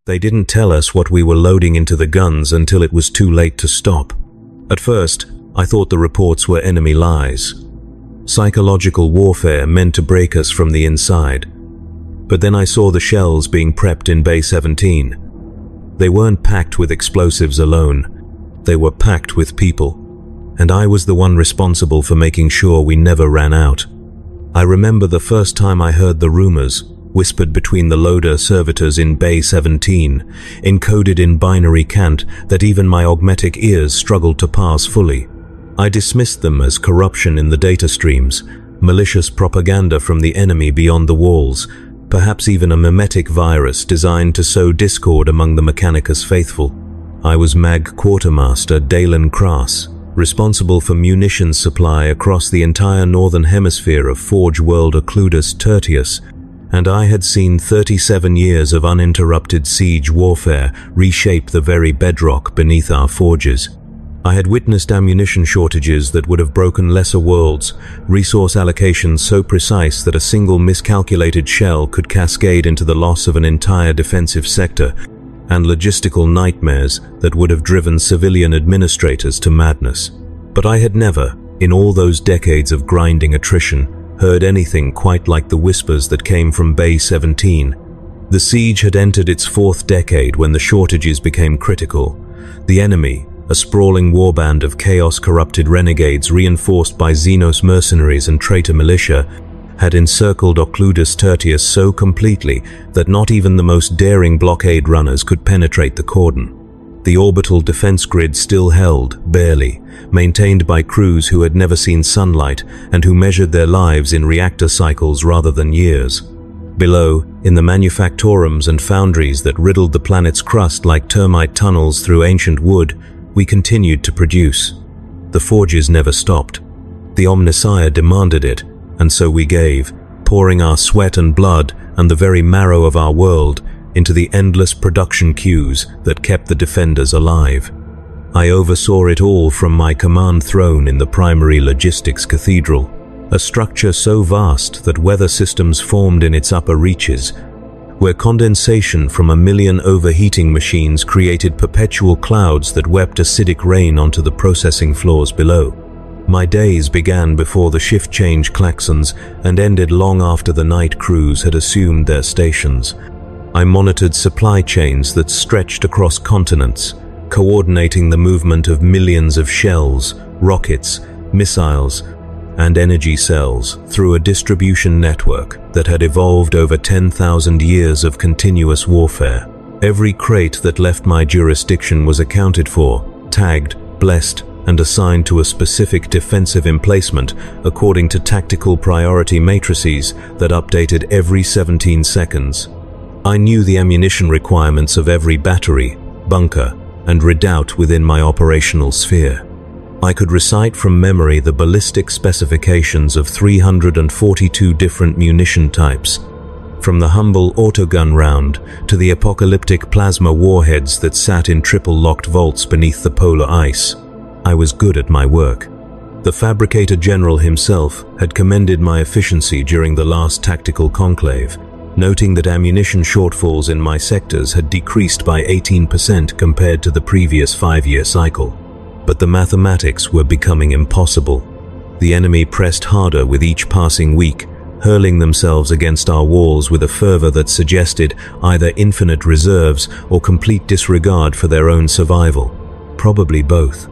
They didn't tell us what we were loading into the guns until it was too late to stop. At first, I thought the reports were enemy lies. Psychological warfare meant to break us from the inside. But then I saw the shells being prepped in Bay 17. They weren't packed with explosives alone. They were packed with people. And I was the one responsible for making sure we never ran out. I remember the first time I heard the rumors, whispered between the loader servitors in Bay 17, encoded in binary cant that even my augmetic ears struggled to parse fully. I dismissed them as corruption in the data streams, malicious propaganda from the enemy beyond the walls, perhaps even a mimetic virus designed to sow discord among the Mechanicus faithful. I was Mag Quartermaster Dalen Krass, responsible for munitions supply across the entire northern hemisphere of Forge World Occludus Tertius, and I had seen 37 years of uninterrupted siege warfare reshape the very bedrock beneath our forges. I had witnessed ammunition shortages that would have broken lesser worlds, resource allocations so precise that a single miscalculated shell could cascade into the loss of an entire defensive sector, and logistical nightmares that would have driven civilian administrators to madness. But I had never, in all those decades of grinding attrition, heard anything quite like the whispers that came from Bay 17. The siege had entered its fourth decade when the shortages became critical. The enemy, a sprawling warband of chaos-corrupted renegades reinforced by Xenos mercenaries and traitor militia, had encircled Occludus Tertius so completely that not even the most daring blockade runners could penetrate the cordon. The orbital defense grid still held, barely, maintained by crews who had never seen sunlight and who measured their lives in reactor cycles rather than years. Below, in the manufactorums and foundries that riddled the planet's crust like termite tunnels through ancient wood, we continued to produce. The forges never stopped. The Omnissiah demanded it, and so we gave, pouring our sweat and blood and the very marrow of our world into the endless production queues that kept the defenders alive. I oversaw it all from my command throne in the primary logistics cathedral, a structure so vast that weather systems formed in its upper reaches, where condensation from 1 million overheating machines created perpetual clouds that wept acidic rain onto the processing floors below. My days began before the shift change klaxons and ended long after the night crews had assumed their stations. I monitored supply chains that stretched across continents, coordinating the movement of millions of shells, rockets, missiles, and energy cells through a distribution network that had evolved over 10,000 years of continuous warfare. Every crate that left my jurisdiction was accounted for, tagged, blessed, and assigned to a specific defensive emplacement according to tactical priority matrices that updated every 17 seconds. I knew the ammunition requirements of every battery, bunker, and redoubt within my operational sphere. I could recite from memory the ballistic specifications of 342 different munition types, from the humble autogun round to the apocalyptic plasma warheads that sat in triple-locked vaults beneath the polar ice. I was good at my work. The Fabricator General himself had commended my efficiency during the last tactical conclave, noting that ammunition shortfalls in my sectors had decreased by 18% compared to the previous 5-year cycle. But the mathematics were becoming impossible. The enemy pressed harder with each passing week, hurling themselves against our walls with a fervor that suggested either infinite reserves or complete disregard for their own survival. Probably both.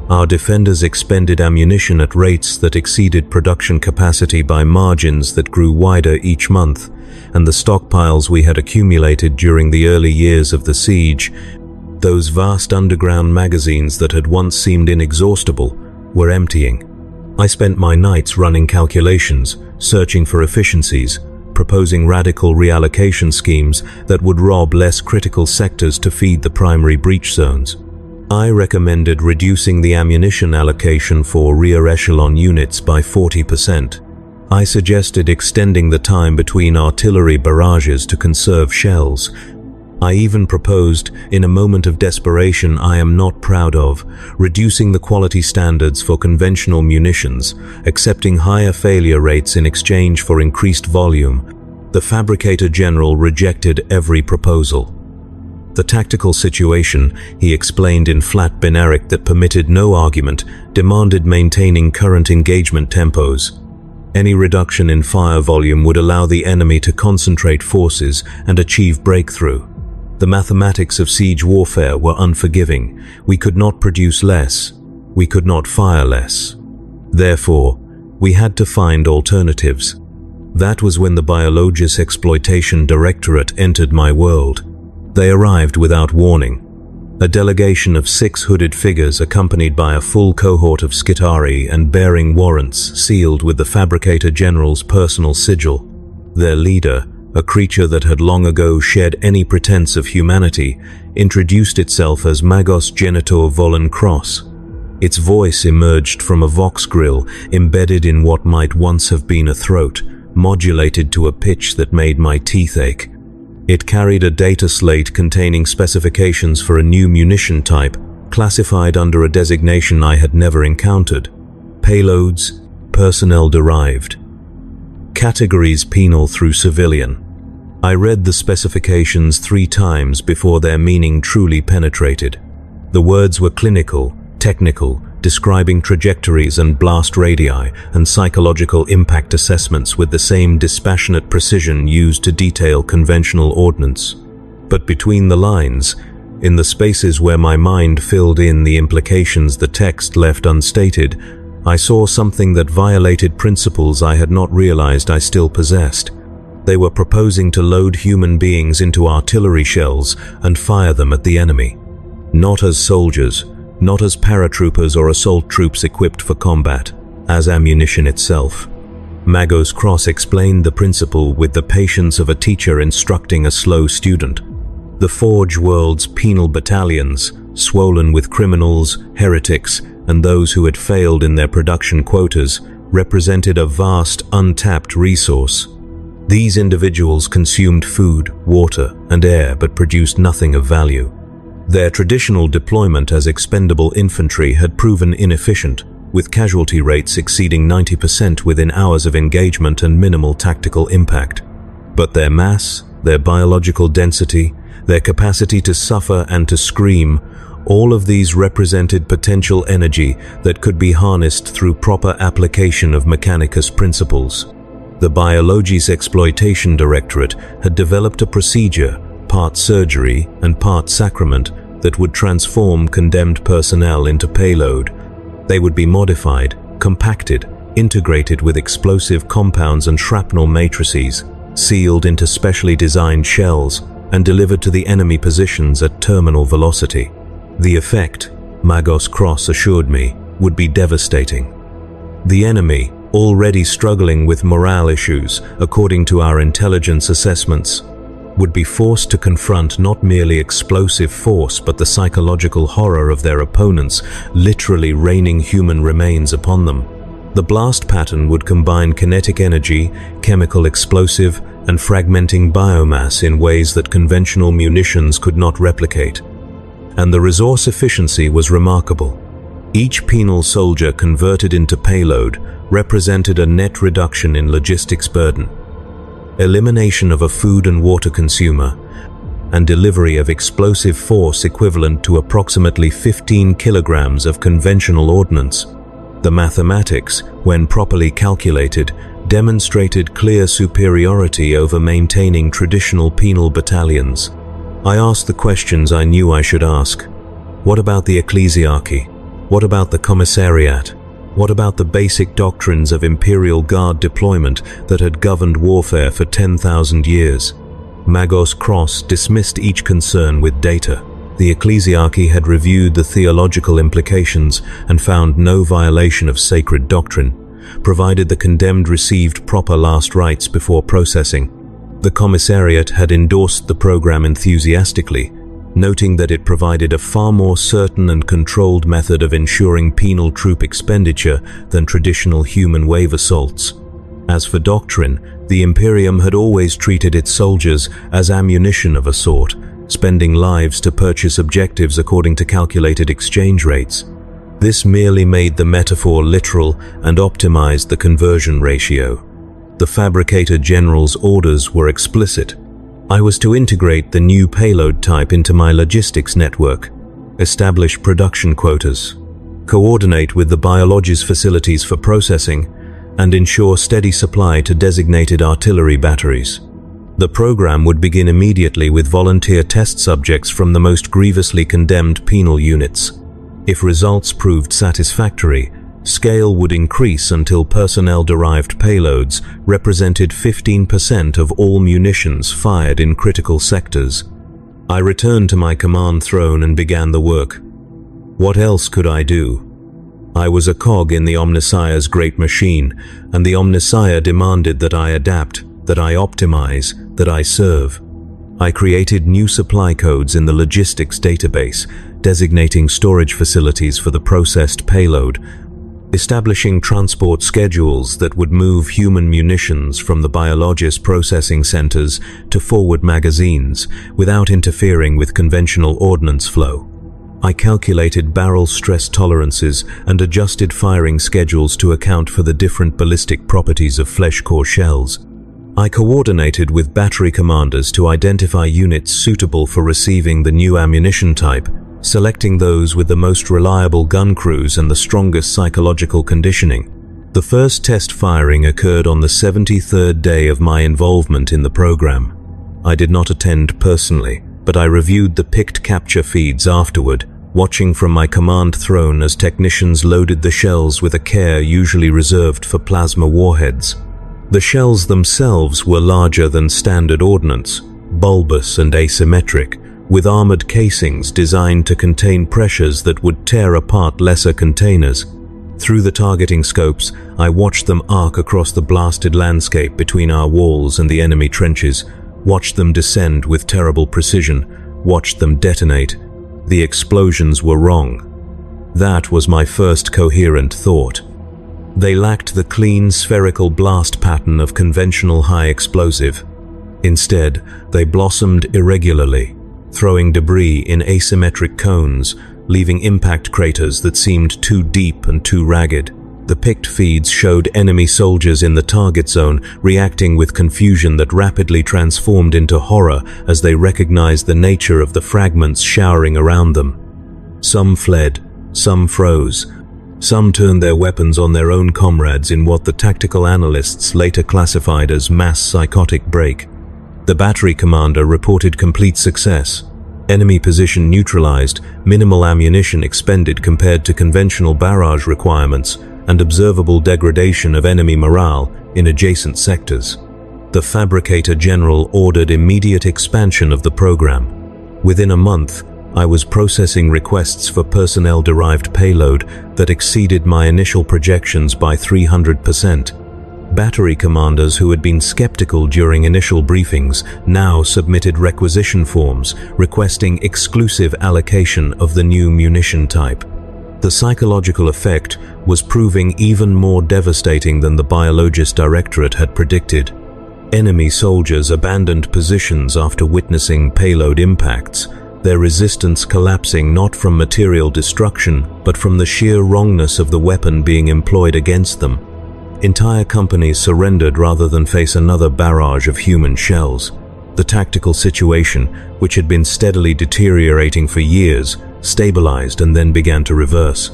Our defenders expended ammunition at rates that exceeded production capacity by margins that grew wider each month, and the stockpiles we had accumulated during the early years of the siege, those vast underground magazines that had once seemed inexhaustible, were emptying. I spent my nights running calculations, searching for efficiencies, proposing radical reallocation schemes that would rob less critical sectors to feed the primary breach zones. I recommended reducing the ammunition allocation for rear echelon units by 40%. I suggested extending the time between artillery barrages to conserve shells. I even proposed, in a moment of desperation I am not proud of, reducing the quality standards for conventional munitions, accepting higher failure rates in exchange for increased volume. The Fabricator General rejected every proposal. The tactical situation, he explained in flat binaric that permitted no argument, demanded maintaining current engagement tempos. Any reduction in fire volume would allow the enemy to concentrate forces and achieve breakthrough. The mathematics of siege warfare were unforgiving. We could not produce less. We could not fire less. Therefore, we had to find alternatives. That was when the Biologists Exploitation Directorate entered my world. They arrived without warning. A delegation of 6 hooded figures accompanied by a full cohort of Skitari and bearing warrants sealed with the Fabricator General's personal sigil. Their leader, a creature that had long ago shed any pretense of humanity, introduced itself as Magos Genitor Volen Cross. Its voice emerged from a vox grill embedded in what might once have been a throat, modulated to a pitch that made my teeth ache. It carried a data slate containing specifications for a new munition type, classified under a designation I had never encountered. Payloads, personnel derived. Categories penal through civilian. I read the specifications 3 times before their meaning truly penetrated. The words were clinical, technical, describing trajectories and blast radii and psychological impact assessments with the same dispassionate precision used to detail conventional ordnance. But between the lines, in the spaces where my mind filled in the implications the text left unstated, I saw something that violated principles I had not realized I still possessed. They were proposing to load human beings into artillery shells and fire them at the enemy. Not as soldiers, not as paratroopers or assault troops equipped for combat, as ammunition itself. Magos Cross explained the principle with the patience of a teacher instructing a slow student. The Forge world's penal battalions, swollen with criminals, heretics, and those who had failed in their production quotas, represented a vast, untapped resource. These individuals consumed food, water, and air but produced nothing of value. Their traditional deployment as expendable infantry had proven inefficient, with casualty rates exceeding 90% within hours of engagement and minimal tactical impact. But their mass, their biological density, their capacity to suffer and to scream, all of these represented potential energy that could be harnessed through proper application of Mechanicus principles. The Biologists Exploitation Directorate had developed a procedure, part surgery and part sacrament, that would transform condemned personnel into payload. They would be modified, compacted, integrated with explosive compounds and shrapnel matrices, sealed into specially designed shells, and delivered to the enemy positions at terminal velocity. The effect, Magos Cross assured me, would be devastating. The enemy, already struggling with morale issues, according to our intelligence assessments, would be forced to confront not merely explosive force but the psychological horror of their opponents, literally raining human remains upon them. The blast pattern would combine kinetic energy, chemical explosive, and fragmenting biomass in ways that conventional munitions could not replicate. And the resource efficiency was remarkable. Each penal soldier converted into payload represented a net reduction in logistics burden. Elimination of a food and water consumer, and delivery of explosive force equivalent to approximately 15 kilograms of conventional ordnance. The mathematics, when properly calculated, demonstrated clear superiority over maintaining traditional penal battalions. I asked the questions I knew I should ask. What about the ecclesiarchy? What about the commissariat? What about the basic doctrines of Imperial Guard deployment that had governed warfare for 10,000 years? Magos Cross dismissed each concern with data. The ecclesiarchy had reviewed the theological implications and found no violation of sacred doctrine, provided the condemned received proper last rites before processing. The commissariat had endorsed the program enthusiastically, noting that it provided a far more certain and controlled method of ensuring penal troop expenditure than traditional human wave assaults. As for doctrine, the Imperium had always treated its soldiers as ammunition of a sort, spending lives to purchase objectives according to calculated exchange rates. This merely made the metaphor literal and optimized the conversion ratio. The Fabricator General's orders were explicit. I was to integrate the new payload type into my logistics network, establish production quotas, coordinate with the biology's facilities for processing, and ensure steady supply to designated artillery batteries. The program would begin immediately with volunteer test subjects from the most grievously condemned penal units. If results proved satisfactory, scale would increase until personnel-derived payloads represented 15% of all munitions fired in critical sectors. I returned to my command throne and began the work. What else could I do? I was a cog in the Omnissiah's great machine, and the Omnissiah demanded that I adapt, that I optimize, that I serve. I created new supply codes in the logistics database, designating storage facilities for the processed payload, establishing transport schedules that would move human munitions from the biologist processing centers to forward magazines without interfering with conventional ordnance flow. I calculated barrel stress tolerances and adjusted firing schedules to account for the different ballistic properties of flesh core shells. I coordinated with battery commanders to identify units suitable for receiving the new ammunition type, selecting those with the most reliable gun crews and the strongest psychological conditioning. The first test firing occurred on the 73rd day of my involvement in the program. I did not attend personally, but I reviewed the picked capture feeds afterward, watching from my command throne as technicians loaded the shells with a care usually reserved for plasma warheads. The shells themselves were larger than standard ordnance, bulbous and asymmetric, with armored casings designed to contain pressures that would tear apart lesser containers. Through the targeting scopes, I watched them arc across the blasted landscape between our walls and the enemy trenches, watched them descend with terrible precision, watched them detonate. The explosions were wrong. That was my first coherent thought. They lacked the clean spherical blast pattern of conventional high explosive. Instead, they blossomed irregularly, throwing debris in asymmetric cones, leaving impact craters that seemed too deep and too ragged. The picked feeds showed enemy soldiers in the target zone reacting with confusion that rapidly transformed into horror as they recognized the nature of the fragments showering around them. Some fled, some froze, some turned their weapons on their own comrades in what the tactical analysts later classified as mass psychotic break. The battery commander reported complete success. Enemy position neutralized, minimal ammunition expended compared to conventional barrage requirements, and observable degradation of enemy morale in adjacent sectors. The Fabricator General ordered immediate expansion of the program. Within a month, I was processing requests for personnel-derived payload that exceeded my initial projections by 300%. Battery commanders who had been skeptical during initial briefings now submitted requisition forms requesting exclusive allocation of the new munition type. The psychological effect was proving even more devastating than the Biologist Directorate had predicted. Enemy soldiers abandoned positions after witnessing payload impacts, their resistance collapsing not from material destruction, but from the sheer wrongness of the weapon being employed against them. Entire companies surrendered rather than face another barrage of human shells. The tactical situation, which had been steadily deteriorating for years, stabilized and then began to reverse.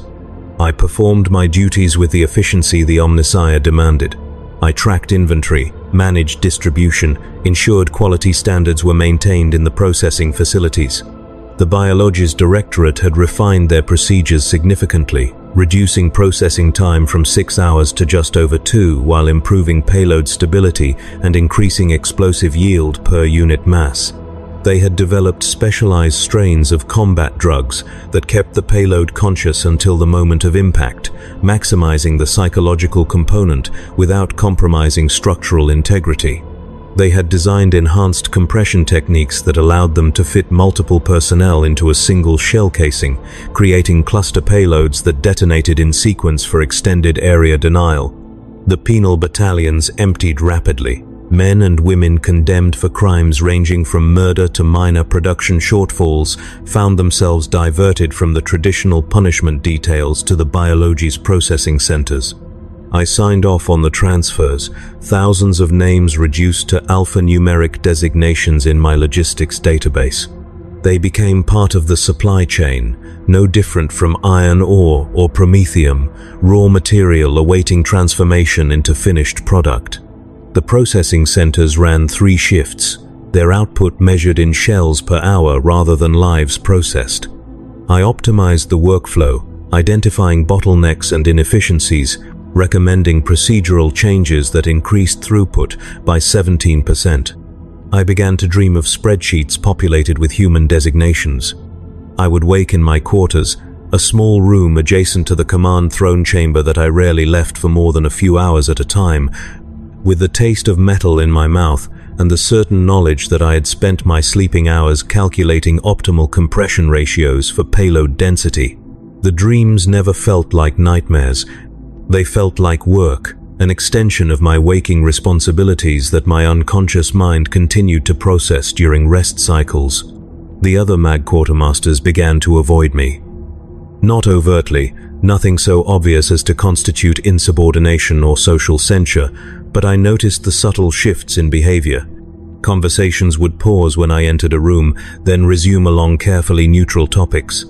I performed my duties with the efficiency the Omnissiah demanded. I tracked inventory, managed distribution, ensured quality standards were maintained in the processing facilities. The Biology's Directorate had refined their procedures significantly, reducing processing time from 6 hours to just over 2 while improving payload stability and increasing explosive yield per unit mass. They had developed specialized strains of combat drugs that kept the payload conscious until the moment of impact, maximizing the psychological component without compromising structural integrity. They had designed enhanced compression techniques that allowed them to fit multiple personnel into a single shell casing, creating cluster payloads that detonated in sequence for extended area denial. The penal battalions emptied rapidly. Men and women condemned for crimes ranging from murder to minor production shortfalls found themselves diverted from the traditional punishment details to the Biology's processing centers. I signed off on the transfers, thousands of names reduced to alphanumeric designations in my logistics database. They became part of the supply chain, no different from iron ore or promethium, raw material awaiting transformation into finished product. The processing centers ran 3 shifts, their output measured in shells per hour rather than lives processed. I optimized the workflow, identifying bottlenecks and inefficiencies, recommending procedural changes that increased throughput by 17%. I began to dream of spreadsheets populated with human designations. I would wake in my quarters, a small room adjacent to the command throne chamber that I rarely left for more than a few hours at a time, with the taste of metal in my mouth and the certain knowledge that I had spent my sleeping hours calculating optimal compression ratios for payload density. The dreams never felt like nightmares. They felt like work, an extension of my waking responsibilities that my unconscious mind continued to process during rest cycles. The other MAG quartermasters began to avoid me. Not overtly, nothing so obvious as to constitute insubordination or social censure, but I noticed the subtle shifts in behavior. Conversations would pause when I entered a room, then resume along carefully neutral topics.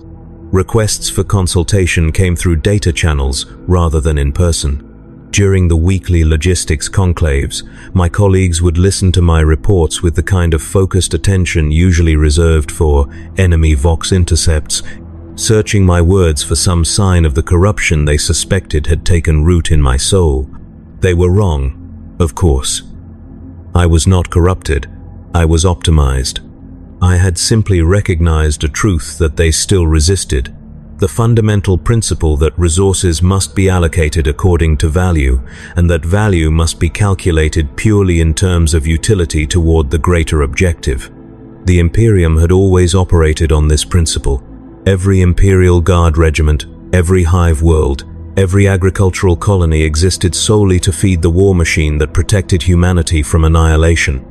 Requests for consultation came through data channels rather than in person. During the weekly logistics conclaves, my colleagues would listen to my reports with the kind of focused attention usually reserved for enemy Vox intercepts, searching my words for some sign of the corruption they suspected had taken root in my soul. They were wrong, of course. I was not corrupted. I was optimized. I had simply recognized a truth that they still resisted. The fundamental principle that resources must be allocated according to value, and that value must be calculated purely in terms of utility toward the greater objective. The Imperium had always operated on this principle. Every Imperial Guard regiment, every hive world, every agricultural colony existed solely to feed the war machine that protected humanity from annihilation.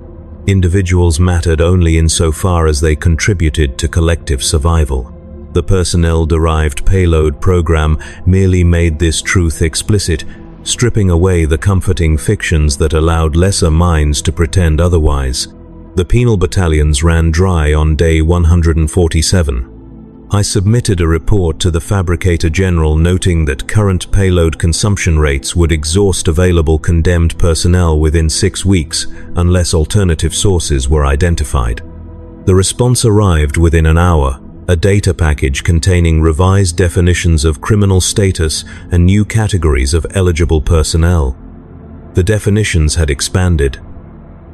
Individuals mattered only insofar as they contributed to collective survival. The personnel-derived payload program merely made this truth explicit, stripping away the comforting fictions that allowed lesser minds to pretend otherwise. The penal battalions ran dry on day 147. I submitted a report to the Fabricator General noting that current payload consumption rates would exhaust available condemned personnel within 6 weeks unless alternative sources were identified. The response arrived within an hour, a data package containing revised definitions of criminal status and new categories of eligible personnel. The definitions had expanded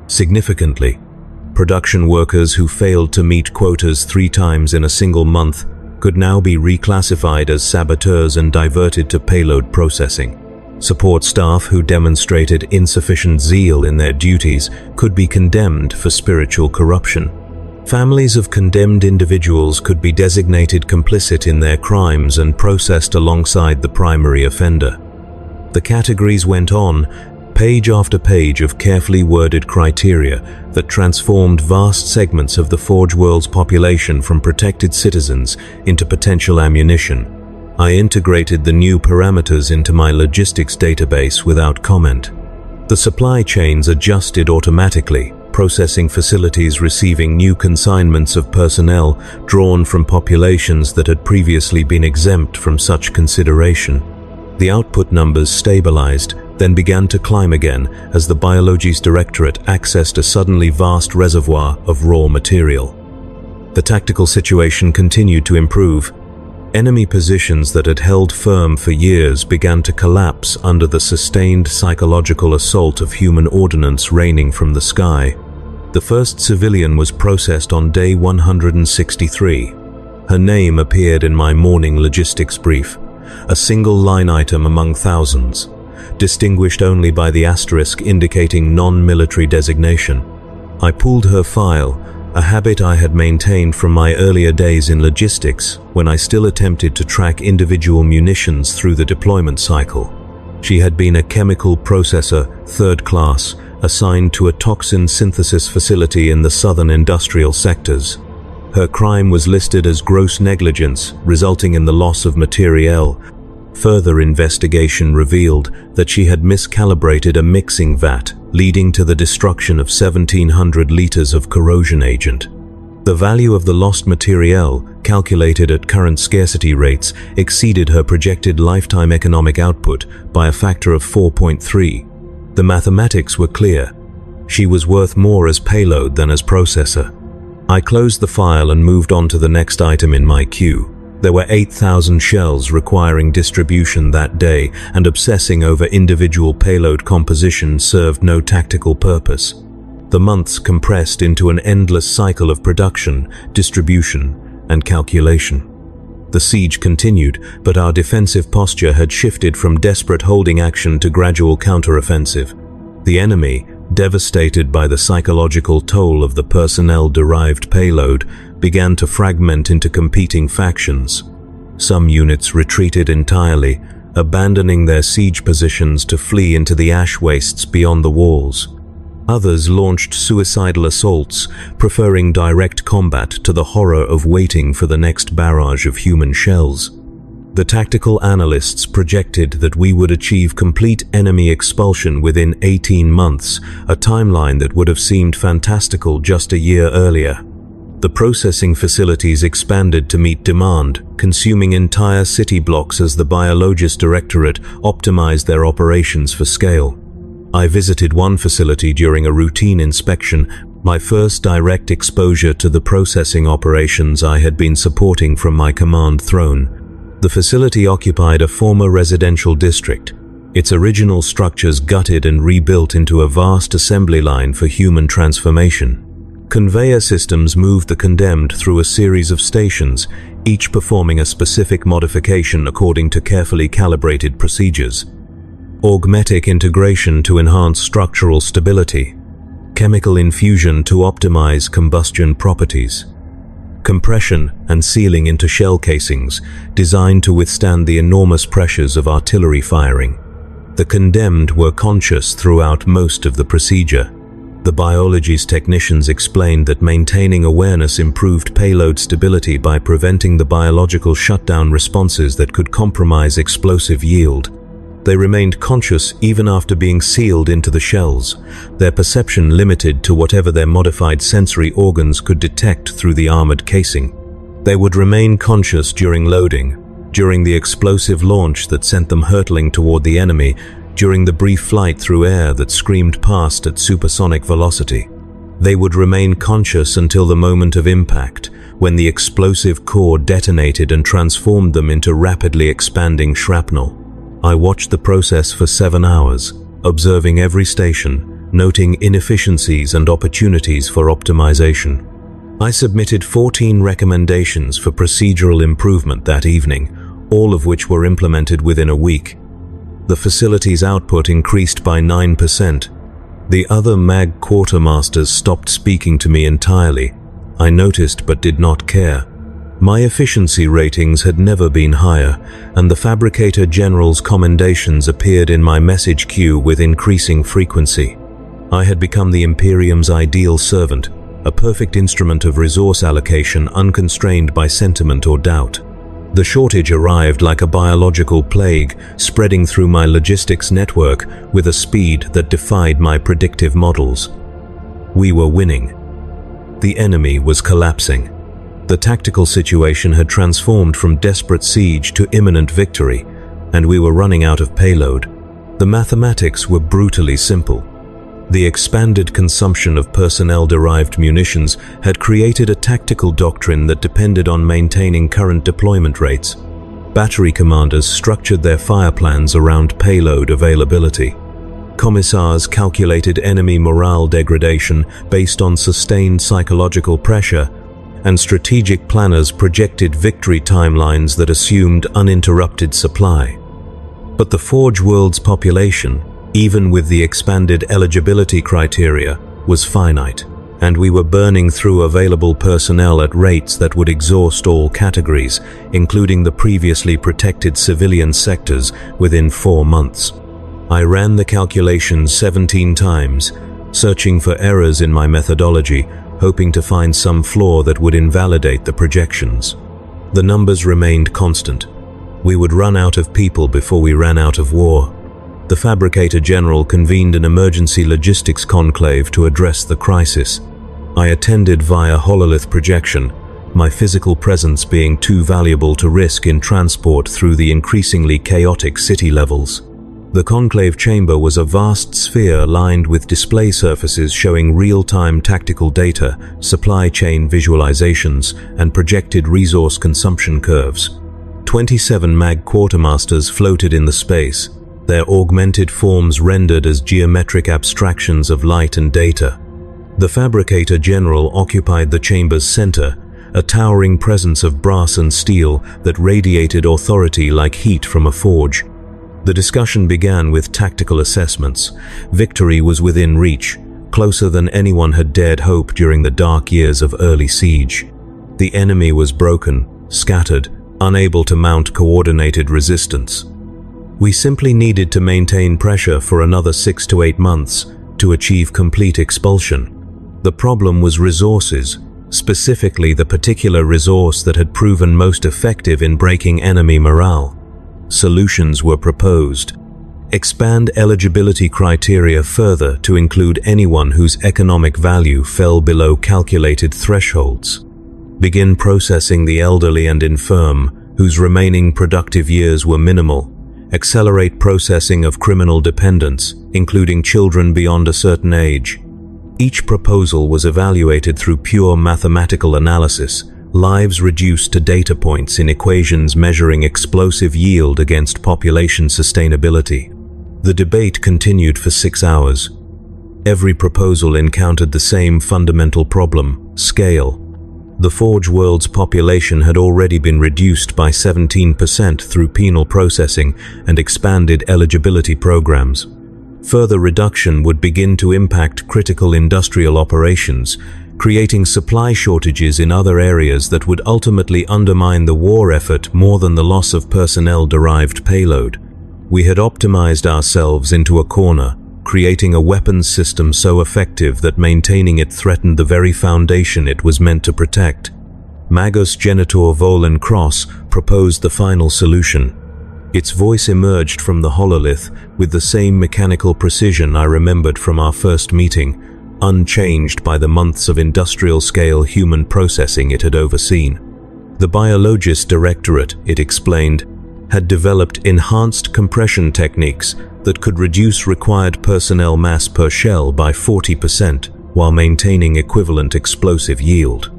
significantly. Production workers who failed to meet quotas 3 times in a single month could now be reclassified as saboteurs and diverted to payload processing. Support staff who demonstrated insufficient zeal in their duties could be condemned for spiritual corruption. Families of condemned individuals could be designated complicit in their crimes and processed alongside the primary offender. The categories went on, page after page of carefully worded criteria that transformed vast segments of the Forge World's population from protected citizens into potential ammunition. I integrated the new parameters into my logistics database without comment. The supply chains adjusted automatically, processing facilities receiving new consignments of personnel drawn from populations that had previously been exempt from such consideration. The output numbers stabilized, then began to climb again as the Biologies Directorate accessed a suddenly vast reservoir of raw material. The tactical situation continued to improve. Enemy positions that had held firm for years began to collapse under the sustained psychological assault of human ordnance raining from the sky. The first civilian was processed on day 163. Her name appeared in my morning logistics brief, a single line item among thousands, distinguished only by the asterisk indicating non-military designation. I pulled her file, a habit I had maintained from my earlier days in logistics when I still attempted to track individual munitions through the deployment cycle. She had been a chemical processor, 3rd class, assigned to a toxin synthesis facility in the southern industrial sectors. Her crime was listed as gross negligence, resulting in the loss of materiel, Further investigation revealed that she had miscalibrated a mixing vat, leading to the destruction of 1,700 liters of corrosion agent. The value of the lost materiel, calculated at current scarcity rates, exceeded her projected lifetime economic output by a factor of 4.3. The mathematics were clear. She was worth more as payload than as processor. I closed the file and moved on to the next item in my queue. There were 8,000 shells requiring distribution that day, and obsessing over individual payload composition served no tactical purpose. The months compressed into an endless cycle of production, distribution, and calculation. The siege continued, but our defensive posture had shifted from desperate holding action to gradual counteroffensive. The enemy, devastated by the psychological toll of the personnel-derived payload, began to fragment into competing factions. Some units retreated entirely, abandoning their siege positions to flee into the ash wastes beyond the walls. Others launched suicidal assaults, preferring direct combat to the horror of waiting for the next barrage of human shells. The tactical analysts projected that we would achieve complete enemy expulsion within 18 months, a timeline that would have seemed fantastical just a year earlier. The processing facilities expanded to meet demand, consuming entire city blocks as the Biologist Directorate optimized their operations for scale. I visited one facility during a routine inspection, my first direct exposure to the processing operations I had been supporting from my command throne. The facility occupied a former residential district, its original structures gutted and rebuilt into a vast assembly line for human transformation. Conveyor systems moved the condemned through a series of stations, each performing a specific modification according to carefully calibrated procedures. Augmetic integration to enhance structural stability. Chemical infusion to optimize combustion properties. Compression and sealing into shell casings, designed to withstand the enormous pressures of artillery firing. The condemned were conscious throughout most of the procedure. The biology's technicians explained that maintaining awareness improved payload stability by preventing the biological shutdown responses that could compromise explosive yield. They remained conscious even after being sealed into the shells, their perception limited to whatever their modified sensory organs could detect through the armored casing. They would remain conscious during loading, during the explosive launch that sent them hurtling toward the enemy, during the brief flight through air that screamed past at supersonic velocity. They would remain conscious until the moment of impact, when the explosive core detonated and transformed them into rapidly expanding shrapnel. I watched the process for 7 hours, observing every station, noting inefficiencies and opportunities for optimization. I submitted 14 recommendations for procedural improvement that evening, all of which were implemented within a week. The facility's output increased by 9%. The other MAG quartermasters stopped speaking to me entirely. I noticed but did not care. My efficiency ratings had never been higher, and the Fabricator General's commendations appeared in my message queue with increasing frequency. I had become the Imperium's ideal servant, a perfect instrument of resource allocation unconstrained by sentiment or doubt. The shortage arrived like a biological plague, spreading through my logistics network with a speed that defied my predictive models. We were winning. The enemy was collapsing. The tactical situation had transformed from desperate siege to imminent victory, and we were running out of payload. The mathematics were brutally simple. The expanded consumption of personnel-derived munitions had created a tactical doctrine that depended on maintaining current deployment rates. Battery commanders structured their fire plans around payload availability. Commissars calculated enemy morale degradation based on sustained psychological pressure, and strategic planners projected victory timelines that assumed uninterrupted supply. But the Forge world's population, even with the expanded eligibility criteria, was finite, and we were burning through available personnel at rates that would exhaust all categories, including the previously protected civilian sectors, within 4 months. I ran the calculations 17 times, searching for errors in my methodology, hoping to find some flaw that would invalidate the projections. The numbers remained constant. We would run out of people before we ran out of war. The Fabricator General convened an emergency logistics conclave to address the crisis. I attended via hololith projection, my physical presence being too valuable to risk in transport through the increasingly chaotic city levels. The conclave chamber was a vast sphere lined with display surfaces showing real-time tactical data, supply chain visualizations, and projected resource consumption curves. 27 MAG quartermasters floated in the space, their augmented forms rendered as geometric abstractions of light and data. The Fabricator General occupied the chamber's center, a towering presence of brass and steel that radiated authority like heat from a forge. The discussion began with tactical assessments. Victory was within reach, closer than anyone had dared hope during the dark years of early siege. The enemy was broken, scattered, unable to mount coordinated resistance. We simply needed to maintain pressure for another 6 to 8 months to achieve complete expulsion. The problem was resources, specifically the particular resource that had proven most effective in breaking enemy morale. Solutions were proposed. Expand eligibility criteria further to include anyone whose economic value fell below calculated thresholds. Begin processing the elderly and infirm, whose remaining productive years were minimal. Accelerate processing of criminal dependents, including children beyond a certain age. Each proposal was evaluated through pure mathematical analysis, lives reduced to data points in equations measuring explosive yield against population sustainability. The debate continued for 6 hours. Every proposal encountered the same fundamental problem: scale. The Forge world's population had already been reduced by 17% through penal processing and expanded eligibility programs. Further reduction would begin to impact critical industrial operations, creating supply shortages in other areas that would ultimately undermine the war effort more than the loss of personnel-derived payload. We had optimized ourselves into a corner, creating a weapons system so effective that maintaining it threatened the very foundation it was meant to protect. Magus Genitor Volan Cross proposed the final solution. Its voice emerged from the hololith with the same mechanical precision I remembered from our first meeting, unchanged by the months of industrial-scale human processing it had overseen. The Biologist Directorate, it explained, had developed enhanced compression techniques that could reduce required personnel mass per shell by 40% while maintaining equivalent explosive yield.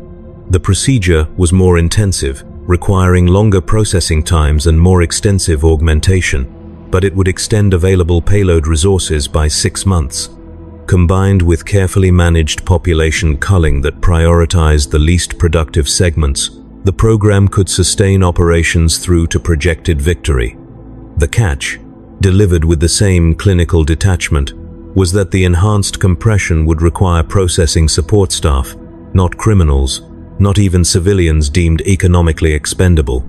The procedure was more intensive, requiring longer processing times and more extensive augmentation, but it would extend available payload resources by 6 months. Combined with carefully managed population culling that prioritized the least productive segments, the program could sustain operations through to projected victory. The catch, delivered with the same clinical detachment, was that the enhanced compression would require processing support staff, not criminals, not even civilians deemed economically expendable.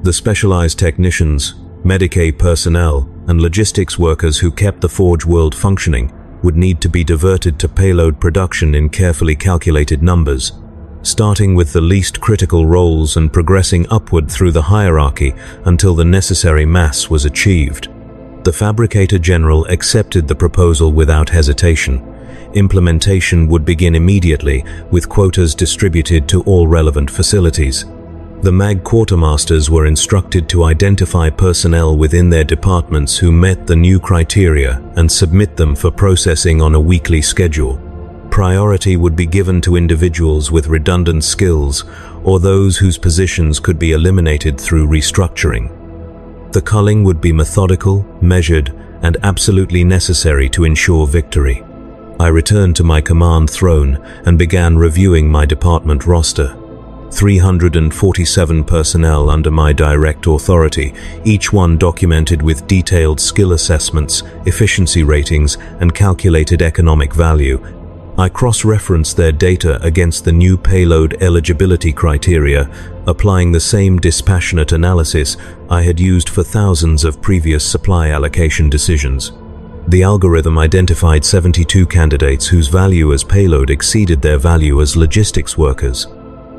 The specialized technicians, Medicaid personnel, and logistics workers who kept the Forge world functioning would need to be diverted to payload production in carefully calculated numbers, starting with the least critical roles and progressing upward through the hierarchy until the necessary mass was achieved. The Fabricator General accepted the proposal without hesitation. Implementation would begin immediately, with quotas distributed to all relevant facilities. The MAG quartermasters were instructed to identify personnel within their departments who met the new criteria and submit them for processing on a weekly schedule. Priority would be given to individuals with redundant skills or those whose positions could be eliminated through restructuring. The culling would be methodical, measured, and absolutely necessary to ensure victory. I returned to my command throne and began reviewing my department roster. 347 personnel under my direct authority, each one documented with detailed skill assessments, efficiency ratings, and calculated economic value. I cross-referenced their data against the new payload eligibility criteria, applying the same dispassionate analysis I had used for thousands of previous supply allocation decisions. The algorithm identified 72 candidates whose value as payload exceeded their value as logistics workers.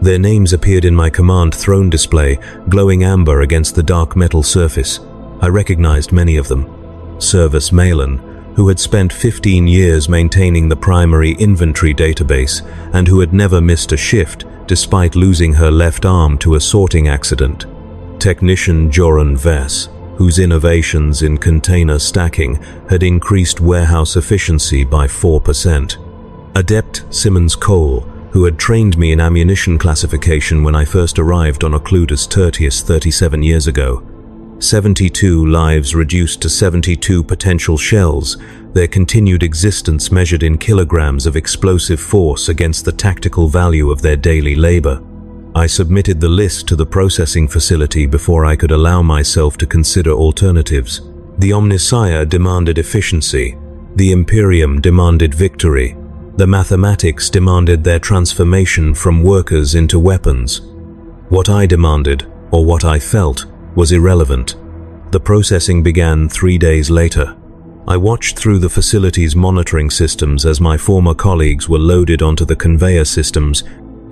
Their names appeared in my command throne display, glowing amber against the dark metal surface. I recognized many of them. Service Malin, who had spent 15 years maintaining the primary infantry database and who had never missed a shift despite losing her left arm to a sorting accident. Technician Joran Vess, whose innovations in container stacking had increased warehouse efficiency by 4%. Adept Simmons Cole, who had trained me in ammunition classification when I first arrived on Occludus Tertius 37 years ago. 72 lives reduced to 72 potential shells, their continued existence measured in kilograms of explosive force against the tactical value of their daily labor. I submitted the list to the processing facility before I could allow myself to consider alternatives. The Omnissiah demanded efficiency. The Imperium demanded victory. The mathematics demanded their transformation from workers into weapons. What I demanded, or what I felt, was irrelevant. The processing began 3 days later. I watched through the facility's monitoring systems as my former colleagues were loaded onto the conveyor systems,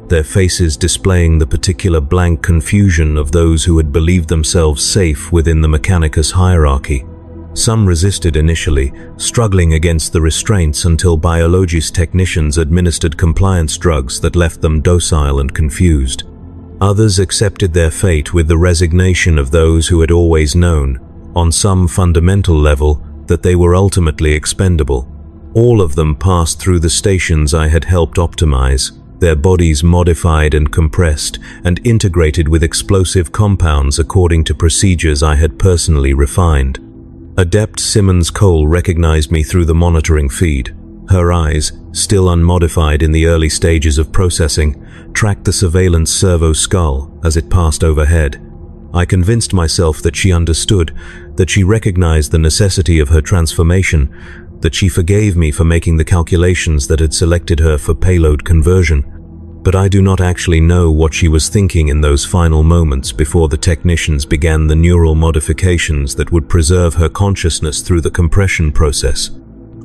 their faces displaying the particular blank confusion of those who had believed themselves safe within the Mechanicus hierarchy. Some resisted initially, struggling against the restraints until Biologis technicians administered compliance drugs that left them docile and confused. Others accepted their fate with the resignation of those who had always known, on some fundamental level, that they were ultimately expendable. All of them passed through the stations I had helped optimize, their bodies modified and compressed and integrated with explosive compounds according to procedures I had personally refined. Adept Simmons Cole recognized me through the monitoring feed. Her eyes, still unmodified in the early stages of processing, tracked the surveillance servo skull as it passed overhead. I convinced myself that she understood, that she recognized the necessity of her transformation, that she forgave me for making the calculations that had selected her for payload conversion. But I do not actually know what she was thinking in those final moments before the technicians began the neural modifications that would preserve her consciousness through the compression process.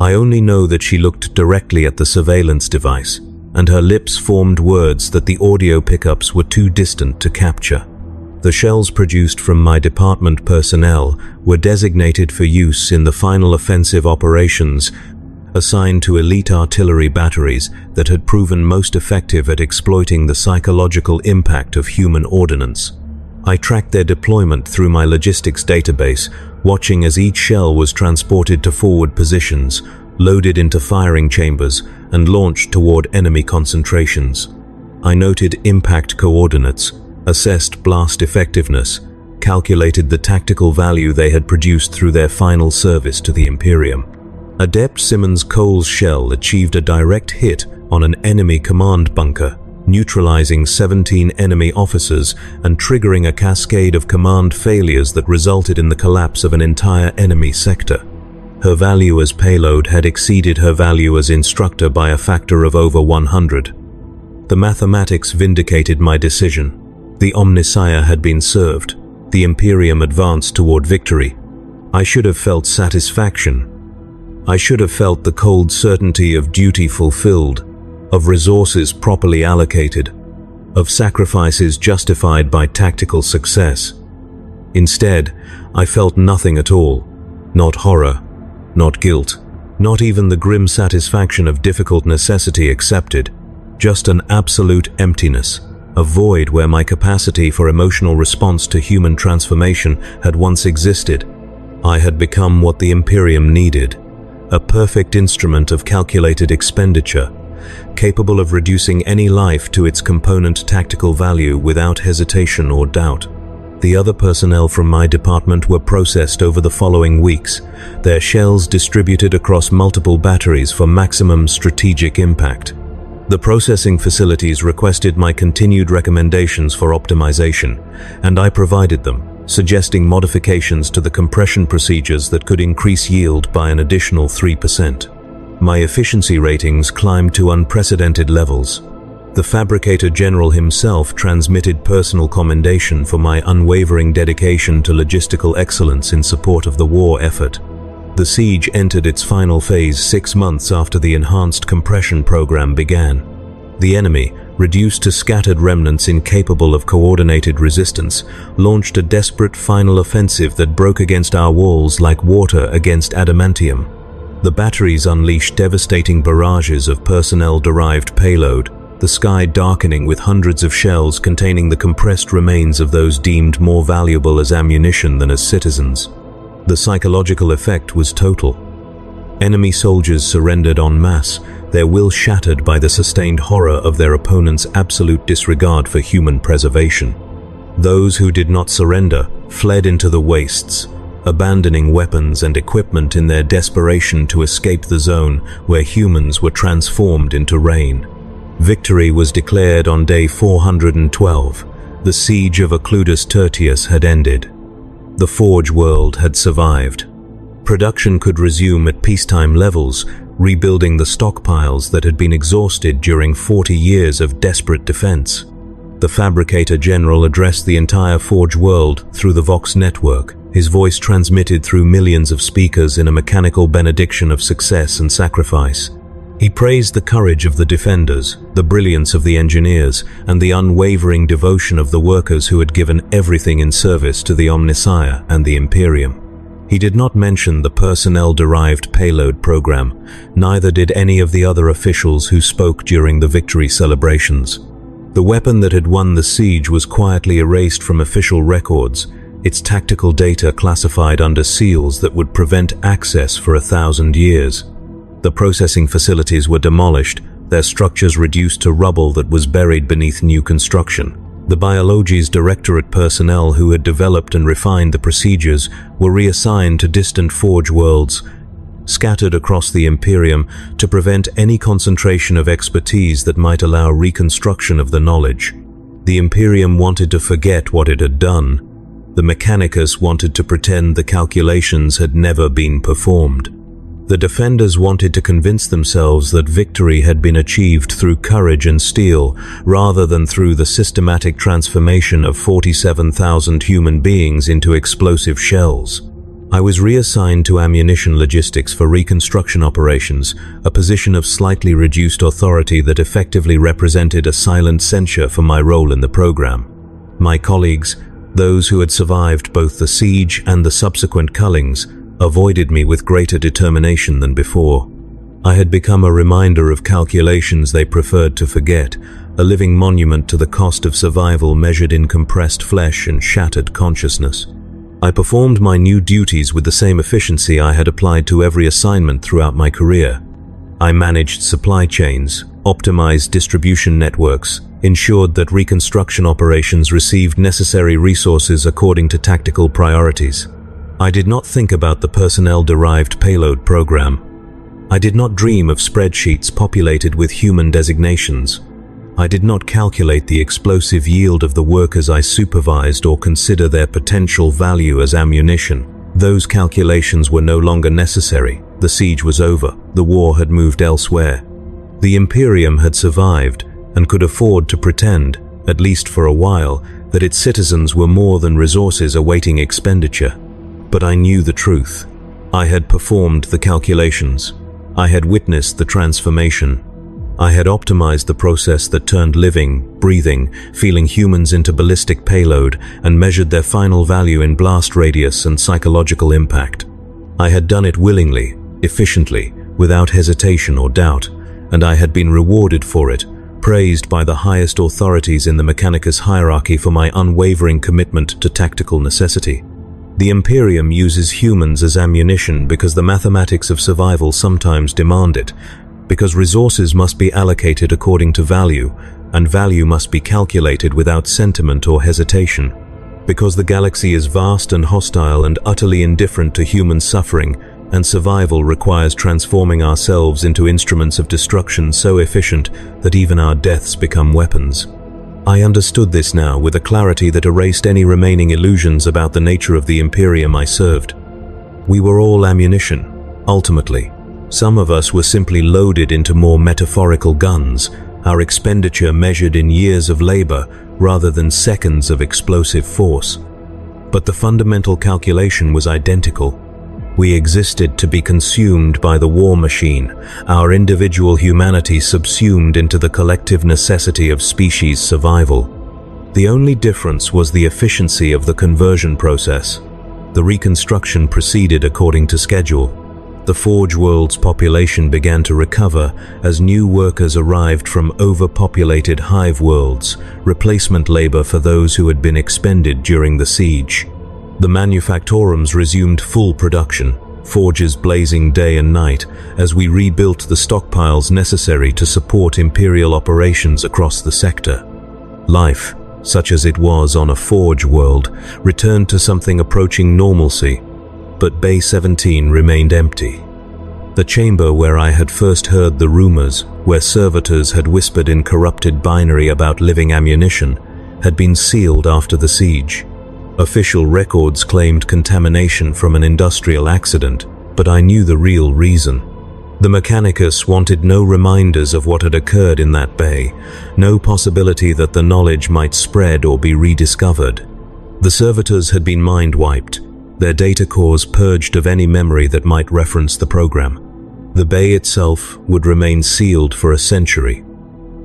I only know that she looked directly at the surveillance device, and her lips formed words that the audio pickups were too distant to capture. The shells produced from my department personnel were designated for use in the final offensive operations, assigned to elite artillery batteries that had proven most effective at exploiting the psychological impact of human ordnance. I tracked their deployment through my logistics database, watching as each shell was transported to forward positions, loaded into firing chambers, and launched toward enemy concentrations. I noted impact coordinates, assessed blast effectiveness, calculated the tactical value they had produced through their final service to the Imperium. Adept Simmons Cole's shell achieved a direct hit on an enemy command bunker, neutralizing 17 enemy officers and triggering a cascade of command failures that resulted in the collapse of an entire enemy sector. Her value as payload had exceeded her value as instructor by a factor of over 100. The mathematics vindicated my decision. The Omnissiah had been served. The Imperium advanced toward victory. I should have felt satisfaction. I should have felt the cold certainty of duty fulfilled, of resources properly allocated, of sacrifices justified by tactical success. Instead, I felt nothing at all. Not horror, not guilt, not even the grim satisfaction of difficult necessity accepted. Just an absolute emptiness, a void where my capacity for emotional response to human transformation had once existed. I had become what the Imperium needed, a perfect instrument of calculated expenditure, capable of reducing any life to its component tactical value without hesitation or doubt. The other personnel from my department were processed over the following weeks, their shells distributed across multiple batteries for maximum strategic impact. The processing facilities requested my continued recommendations for optimization, and I provided them, suggesting modifications to the compression procedures that could increase yield by an additional 3%. My efficiency ratings climbed to unprecedented levels. The Fabricator General himself transmitted personal commendation for my unwavering dedication to logistical excellence in support of the war effort. The siege entered its final phase 6 months after the enhanced compression program began. The enemy, reduced to scattered remnants incapable of coordinated resistance, launched a desperate final offensive that broke against our walls like water against adamantium. The batteries unleashed devastating barrages of personnel-derived payload, the sky darkening with hundreds of shells containing the compressed remains of those deemed more valuable as ammunition than as citizens. The psychological effect was total. Enemy soldiers surrendered en masse, their will shattered by the sustained horror of their opponent's absolute disregard for human preservation. Those who did not surrender fled into the wastes, abandoning weapons and equipment in their desperation to escape the zone where humans were transformed into rain. Victory was declared on day 412. The siege of Occludus Tertius had ended. The Forge world had survived. Production could resume at peacetime levels, rebuilding the stockpiles that had been exhausted during 40 years of desperate defense. The Fabricator General addressed the entire Forge world through the Vox network, his voice transmitted through millions of speakers in a mechanical benediction of success and sacrifice. He praised the courage of the defenders, the brilliance of the engineers, and the unwavering devotion of the workers who had given everything in service to the Omnissiah and the Imperium. He did not mention the personnel-derived payload program, neither did any of the other officials who spoke during the victory celebrations. The weapon that had won the siege was quietly erased from official records, its tactical data classified under seals that would prevent access for 1,000 years. The processing facilities were demolished, their structures reduced to rubble that was buried beneath new construction. The Biology's Directorate personnel who had developed and refined the procedures were reassigned to distant Forge worlds, scattered across the Imperium to prevent any concentration of expertise that might allow reconstruction of the knowledge. The Imperium wanted to forget what it had done. The Mechanicus wanted to pretend the calculations had never been performed. The defenders wanted to convince themselves that victory had been achieved through courage and steel, rather than through the systematic transformation of 47,000 human beings into explosive shells. I was reassigned to ammunition logistics for reconstruction operations, a position of slightly reduced authority that effectively represented a silent censure for my role in the program. My colleagues, those who had survived both the siege and the subsequent cullings, avoided me with greater determination than before. I had become a reminder of calculations they preferred to forget, a living monument to the cost of survival measured in compressed flesh and shattered consciousness. I performed my new duties with the same efficiency I had applied to every assignment throughout my career. I managed supply chains, optimized distribution networks, ensured that reconstruction operations received necessary resources according to tactical priorities. I did not think about the personnel-derived payload program. I did not dream of spreadsheets populated with human designations. I did not calculate the explosive yield of the workers I supervised or consider their potential value as ammunition. Those calculations were no longer necessary. The siege was over. The war had moved elsewhere. The Imperium had survived and could afford to pretend, at least for a while, that its citizens were more than resources awaiting expenditure. But I knew the truth. I had performed the calculations. I had witnessed the transformation. I had optimized the process that turned living, breathing, feeling humans into ballistic payload and measured their final value in blast radius and psychological impact. I had done it willingly, efficiently, without hesitation or doubt, and I had been rewarded for it, praised by the highest authorities in the Mechanicus hierarchy for my unwavering commitment to tactical necessity. The Imperium uses humans as ammunition because the mathematics of survival sometimes demand it, because resources must be allocated according to value, and value must be calculated without sentiment or hesitation, because the galaxy is vast and hostile and utterly indifferent to human suffering, and survival requires transforming ourselves into instruments of destruction so efficient that even our deaths become weapons. I understood this now with a clarity that erased any remaining illusions about the nature of the Imperium I served. We were all ammunition, ultimately. Some of us were simply loaded into more metaphorical guns, our expenditure measured in years of labor rather than seconds of explosive force. But the fundamental calculation was identical. We existed to be consumed by the war machine, our individual humanity subsumed into the collective necessity of species survival. The only difference was the efficiency of the conversion process. The reconstruction proceeded according to schedule. The Forge world's population began to recover as new workers arrived from overpopulated hive worlds, replacement labor for those who had been expended during the siege. The manufactorums resumed full production, forges blazing day and night, as we rebuilt the stockpiles necessary to support Imperial operations across the sector. Life, such as it was on a Forge world, returned to something approaching normalcy, but Bay 17 remained empty. The chamber where I had first heard the rumors, where servitors had whispered in corrupted binary about living ammunition, had been sealed after the siege. Official records claimed contamination from an industrial accident, but I knew the real reason. The Mechanicus wanted no reminders of what had occurred in that bay, no possibility that the knowledge might spread or be rediscovered. The servitors had been mind-wiped, their data cores purged of any memory that might reference the program. The bay itself would remain sealed for a century,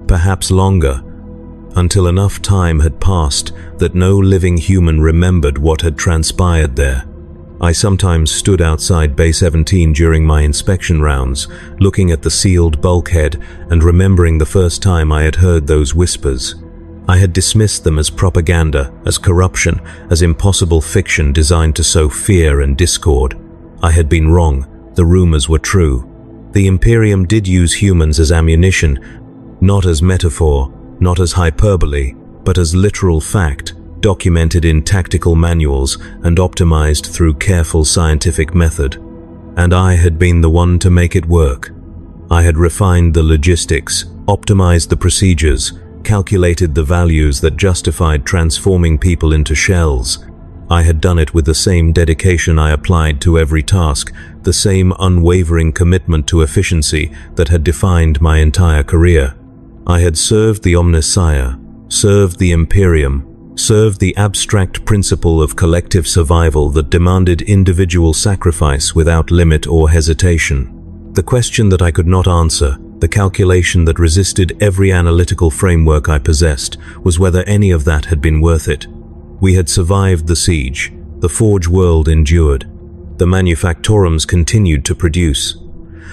perhaps longer, until enough time had passed that no living human remembered what had transpired there. I sometimes stood outside Bay 17 during my inspection rounds, looking at the sealed bulkhead and remembering the first time I had heard those whispers. I had dismissed them as propaganda, as corruption, as impossible fiction designed to sow fear and discord. I had been wrong. The rumors were true. The Imperium did use humans as ammunition, not as metaphor, not as hyperbole, but as literal fact, documented in tactical manuals and optimized through careful scientific method. And I had been the one to make it work. I had refined the logistics, optimized the procedures, calculated the values that justified transforming people into shells. I had done it with the same dedication I applied to every task, the same unwavering commitment to efficiency that had defined my entire career. I had served the Omnissiah, served the Imperium, served the abstract principle of collective survival that demanded individual sacrifice without limit or hesitation. The question that I could not answer, the calculation that resisted every analytical framework I possessed, was whether any of that had been worth it. We had survived the siege, the Forge world endured, the manufactorums continued to produce.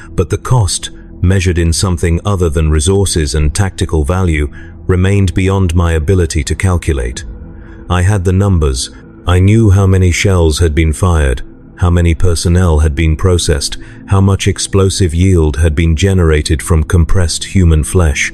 But the cost, measured in something other than resources and tactical value, remained beyond my ability to calculate. I had the numbers. I knew how many shells had been fired, how many personnel had been processed, how much explosive yield had been generated from compressed human flesh.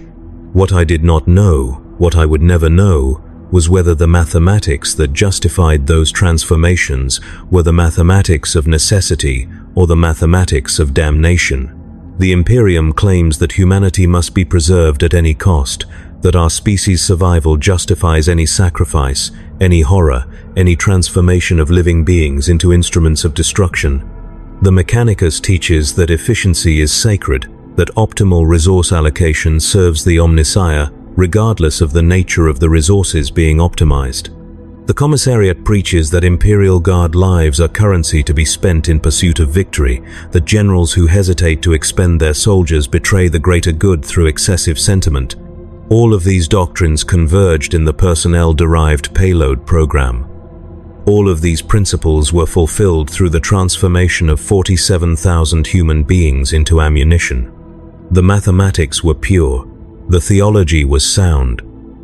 What I did not know, what I would never know, was whether the mathematics that justified those transformations were the mathematics of necessity or the mathematics of damnation. The Imperium claims that humanity must be preserved at any cost, that our species' survival justifies any sacrifice, any horror, any transformation of living beings into instruments of destruction. The Mechanicus teaches that efficiency is sacred, that optimal resource allocation serves the Omnissiah, regardless of the nature of the resources being optimized. The Commissariat preaches that Imperial Guard lives are currency to be spent in pursuit of victory, that generals who hesitate to expend their soldiers betray the greater good through excessive sentiment. All of these doctrines converged in the personnel-derived payload program. All of these principles were fulfilled through the transformation of 47,000 human beings into ammunition. The mathematics were pure, the theology was sound,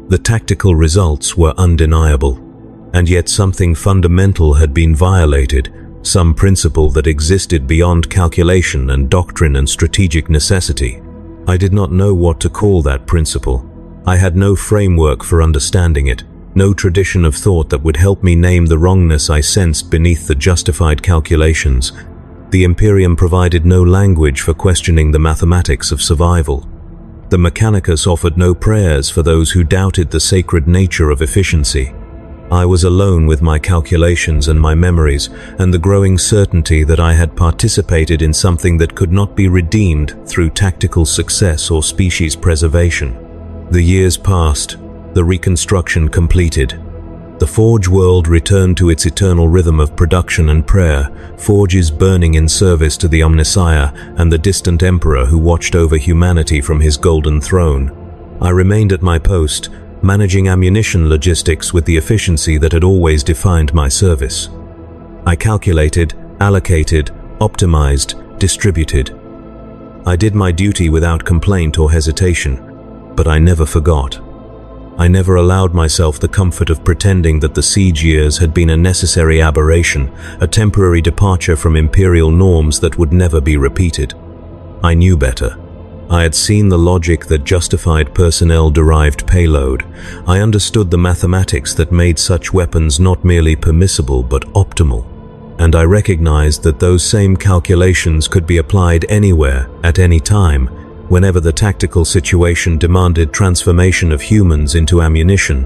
the tactical results were undeniable. And yet something fundamental had been violated, some principle that existed beyond calculation and doctrine and strategic necessity. I did not know what to call that principle. I had no framework for understanding it, no tradition of thought that would help me name the wrongness I sensed beneath the justified calculations. The Imperium provided no language for questioning the mathematics of survival. The Mechanicus offered no prayers for those who doubted the sacred nature of efficiency. I was alone with my calculations and my memories, and the growing certainty that I had participated in something that could not be redeemed through tactical success or species preservation. The years passed, the reconstruction completed. The Forge world returned to its eternal rhythm of production and prayer, forges burning in service to the Omnissiah and the distant Emperor who watched over humanity from his golden throne. I remained at my post, managing ammunition logistics with the efficiency that had always defined my service. I calculated, allocated, optimized, distributed. I did my duty without complaint or hesitation, but I never forgot. I never allowed myself the comfort of pretending that the siege years had been a necessary aberration, a temporary departure from imperial norms that would never be repeated. I knew better. I had seen the logic that justified personnel-derived payload. I understood the mathematics that made such weapons not merely permissible but optimal. And I recognized that those same calculations could be applied anywhere, at any time, whenever the tactical situation demanded transformation of humans into ammunition.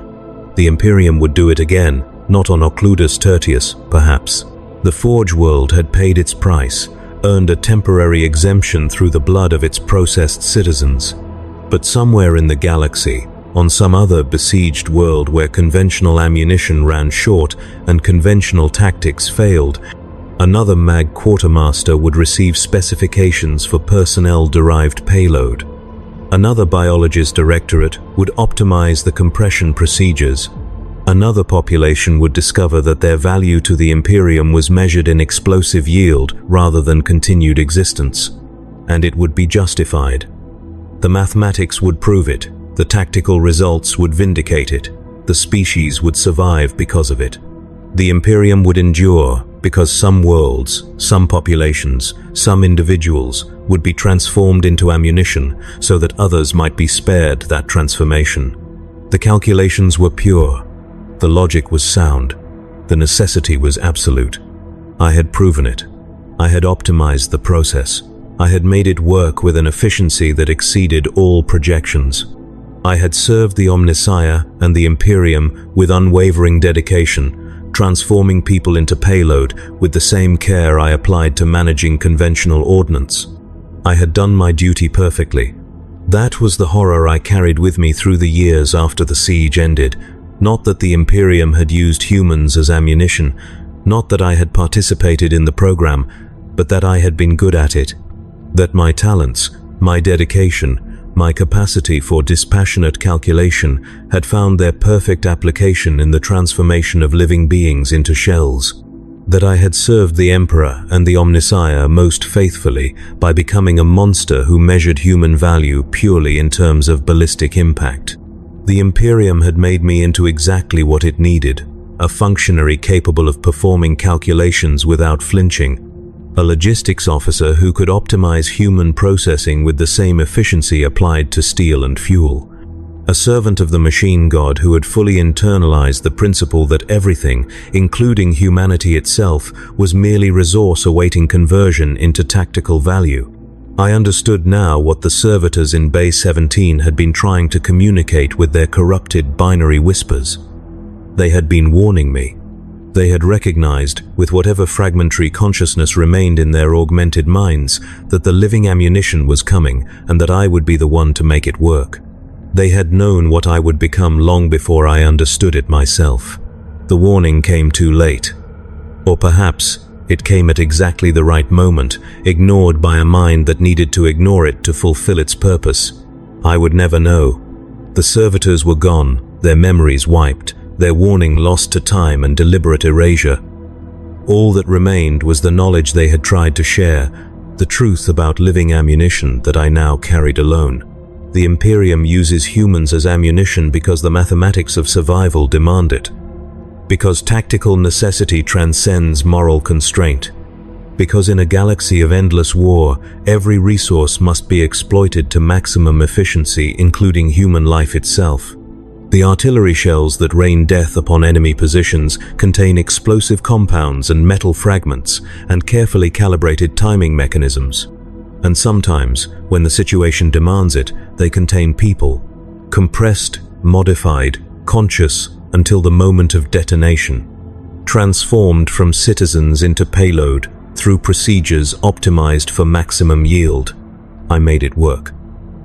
The Imperium would do it again, not on Occludus Tertius, perhaps. The Forge world had paid its price, earned a temporary exemption through the blood of its processed citizens. But somewhere in the galaxy, on some other besieged world where conventional ammunition ran short and conventional tactics failed, another MAG quartermaster would receive specifications for personnel-derived payload. Another biologist directorate would optimize the compression procedures. Another population would discover that their value to the Imperium was measured in explosive yield rather than continued existence. And it would be justified. The mathematics would prove it. The tactical results would vindicate it. The species would survive because of it. The Imperium would endure because some worlds, some populations, some individuals would be transformed into ammunition so that others might be spared that transformation. The calculations were pure. The logic was sound. The necessity was absolute. I had proven it. I had optimized the process. I had made it work with an efficiency that exceeded all projections. I had served the Omnissiah and the Imperium with unwavering dedication, transforming people into payload with the same care I applied to managing conventional ordnance. I had done my duty perfectly. That was the horror I carried with me through the years after the siege ended. Not that the Imperium had used humans as ammunition, not that I had participated in the program, but that I had been good at it. That my talents, my dedication, my capacity for dispassionate calculation had found their perfect application in the transformation of living beings into shells. That I had served the Emperor and the Omnissiah most faithfully by becoming a monster who measured human value purely in terms of ballistic impact. The Imperium had made me into exactly what it needed, a functionary capable of performing calculations without flinching, a logistics officer who could optimize human processing with the same efficiency applied to steel and fuel, a servant of the machine god who had fully internalized the principle that everything, including humanity itself, was merely resource awaiting conversion into tactical value. I understood now what the servitors in Bay 17 had been trying to communicate with their corrupted binary whispers. They had been warning me. They had recognized, with whatever fragmentary consciousness remained in their augmented minds, that the living ammunition was coming and that I would be the one to make it work. They had known what I would become long before I understood it myself. The warning came too late. Or perhaps it came at exactly the right moment, ignored by a mind that needed to ignore it to fulfill its purpose. I would never know. The servitors were gone, their memories wiped, their warning lost to time and deliberate erasure. All that remained was the knowledge they had tried to share, the truth about living ammunition that I now carried alone. The Imperium uses humans as ammunition because the mathematics of survival demand it. Because tactical necessity transcends moral constraint. Because in a galaxy of endless war, every resource must be exploited to maximum efficiency, including human life itself. The artillery shells that rain death upon enemy positions contain explosive compounds and metal fragments and carefully calibrated timing mechanisms. And sometimes, when the situation demands it, they contain people, compressed, modified, conscious, until the moment of detonation, transformed from citizens into payload through procedures optimized for maximum yield. I made it work.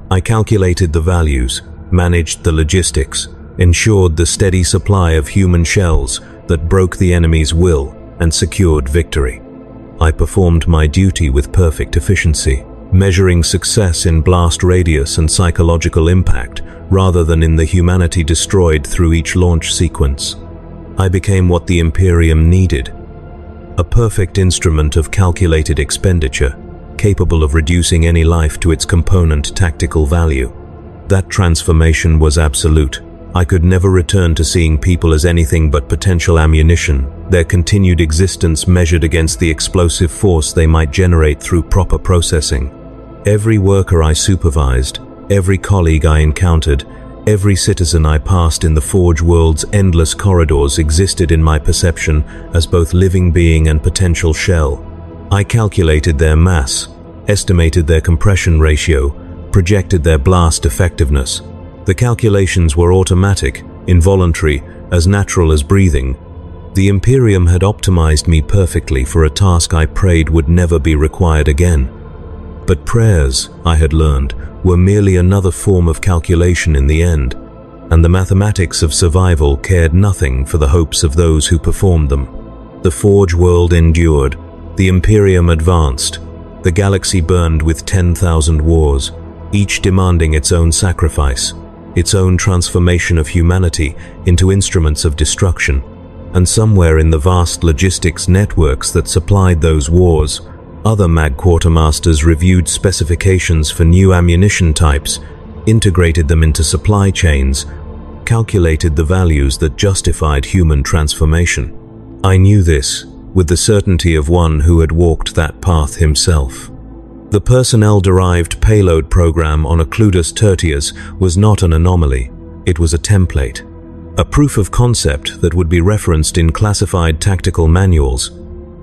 I calculated the values, managed the logistics, ensured the steady supply of human shells that broke the enemy's will and secured victory. I performed my duty with perfect efficiency, measuring success in blast radius and psychological impact rather than in the humanity destroyed through each launch sequence. I became what the Imperium needed, a perfect instrument of calculated expenditure, capable of reducing any life to its component tactical value. That transformation was absolute. I could never return to seeing people as anything but potential ammunition, their continued existence measured against the explosive force they might generate through proper processing. Every worker I supervised, every colleague I encountered, every citizen I passed in the Forge world's endless corridors existed in my perception as both living being and potential shell. I calculated their mass, estimated their compression ratio, projected their blast effectiveness. The calculations were automatic, involuntary, as natural as breathing. The Imperium had optimized me perfectly for a task I prayed would never be required again. But prayers, I had learned, were merely another form of calculation in the end, and the mathematics of survival cared nothing for the hopes of those who performed them. The Forge world endured, the Imperium advanced, the galaxy burned with 10,000 wars, each demanding its own sacrifice, its own transformation of humanity into instruments of destruction. And somewhere in the vast logistics networks that supplied those wars, other MAG quartermasters reviewed specifications for new ammunition types, integrated them into supply chains, calculated the values that justified human transformation. I knew this with the certainty of one who had walked that path himself. The personnel-derived payload program on Occludus Tertius was not an anomaly, it was a template, a proof of concept that would be referenced in classified tactical manuals,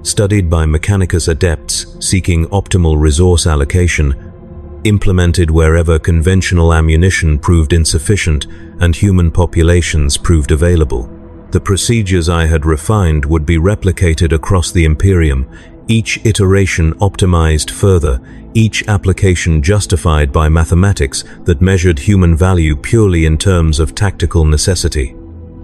studied by Mechanicus adepts seeking optimal resource allocation, implemented wherever conventional ammunition proved insufficient and human populations proved available. The procedures I had refined would be replicated across the Imperium, each iteration optimized further, each application justified by mathematics that measured human value purely in terms of tactical necessity.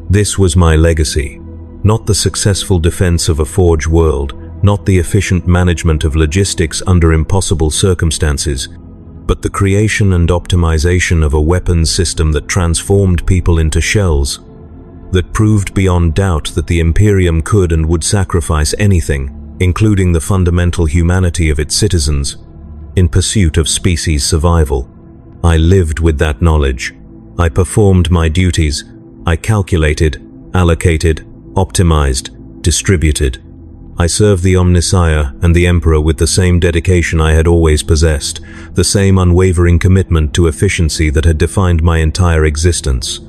This was my legacy. Not the successful defense of a Forge world, not the efficient management of logistics under impossible circumstances, but the creation and optimization of a weapons system that transformed people into shells, that proved beyond doubt that the Imperium could and would sacrifice anything, including the fundamental humanity of its citizens, in pursuit of species survival. I lived with that knowledge. I performed my duties. I calculated, allocated, optimized, distributed. I served the Omnissiah and the Emperor with the same dedication I had always possessed, the same unwavering commitment to efficiency that had defined my entire existence.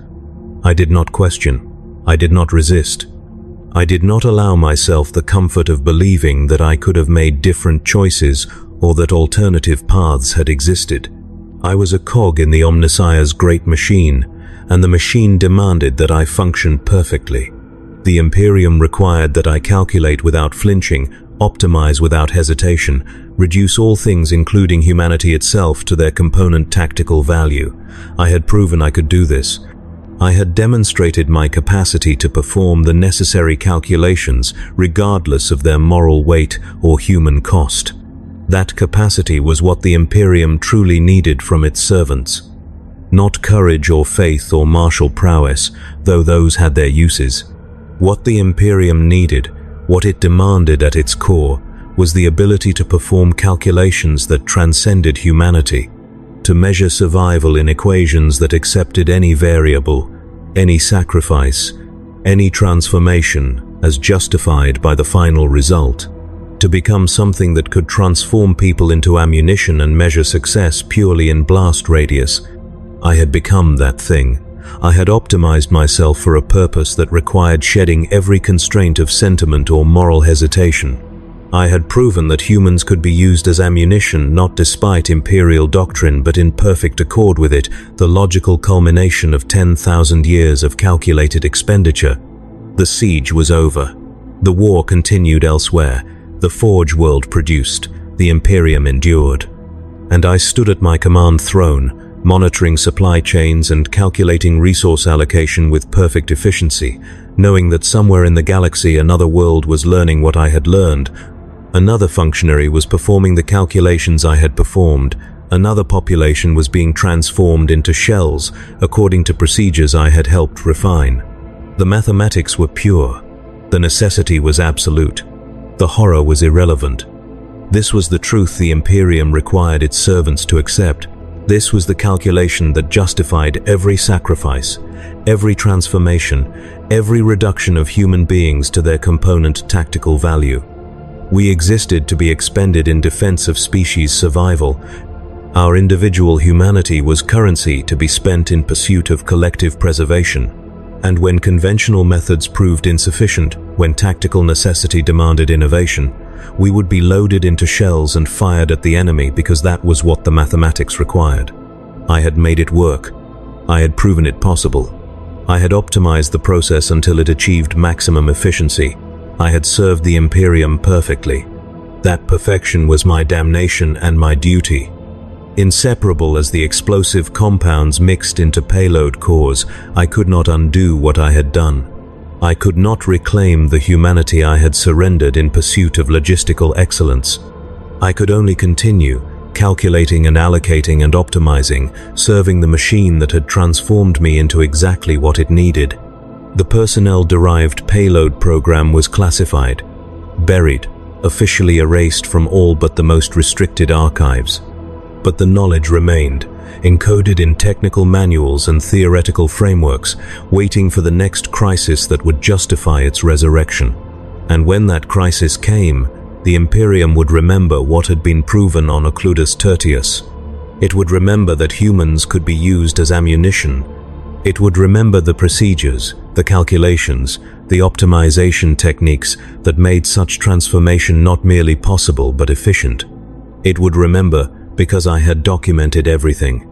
I did not question. I did not resist. I did not allow myself the comfort of believing that I could have made different choices or that alternative paths had existed. I was a cog in the Omnissiah's great machine, and the machine demanded that I function perfectly. The Imperium required that I calculate without flinching, optimize without hesitation, reduce all things including humanity itself to their component tactical value. I had proven I could do this. I had demonstrated my capacity to perform the necessary calculations regardless of their moral weight or human cost. That capacity was what the Imperium truly needed from its servants. Not courage or faith or martial prowess, though those had their uses. What the Imperium needed, what it demanded at its core, was the ability to perform calculations that transcended humanity, to measure survival in equations that accepted any variable, any sacrifice, any transformation as justified by the final result, to become something that could transform people into ammunition and measure success purely in blast radius. I had become that thing. I had optimized myself for a purpose that required shedding every constraint of sentiment or moral hesitation. I had proven that humans could be used as ammunition not despite Imperial doctrine but in perfect accord with it, the logical culmination of 10,000 years of calculated expenditure. The siege was over. The war continued elsewhere. The Forge world produced. The Imperium endured. And I stood at my command throne, monitoring supply chains and calculating resource allocation with perfect efficiency, knowing that somewhere in the galaxy another world was learning what I had learned. Another functionary was performing the calculations I had performed. Another population was being transformed into shells according to procedures I had helped refine. The mathematics were pure. The necessity was absolute. The horror was irrelevant. This was the truth the Imperium required its servants to accept. This was the calculation that justified every sacrifice, every transformation, every reduction of human beings to their component tactical value. We existed to be expended in defense of species survival. Our individual humanity was currency to be spent in pursuit of collective preservation. And when conventional methods proved insufficient, when tactical necessity demanded innovation, we would be loaded into shells and fired at the enemy because that was what the mathematics required. I had made it work. I had proven it possible. I had optimized the process until it achieved maximum efficiency. I had served the Imperium perfectly. That perfection was my damnation and my duty. Inseparable as the explosive compounds mixed into payload cores, I could not undo what I had done. I could not reclaim the humanity I had surrendered in pursuit of logistical excellence. I could only continue, calculating and allocating and optimizing, serving the machine that had transformed me into exactly what it needed. The personnel-derived payload program was classified, buried, officially erased from all but the most restricted archives. But the knowledge remained, encoded in technical manuals and theoretical frameworks, waiting for the next crisis that would justify its resurrection. And when that crisis came, the Imperium would remember what had been proven on Occludus Tertius. It would remember that humans could be used as ammunition. It would remember the procedures, the calculations, the optimization techniques that made such transformation not merely possible but efficient. It would remember because I had documented everything.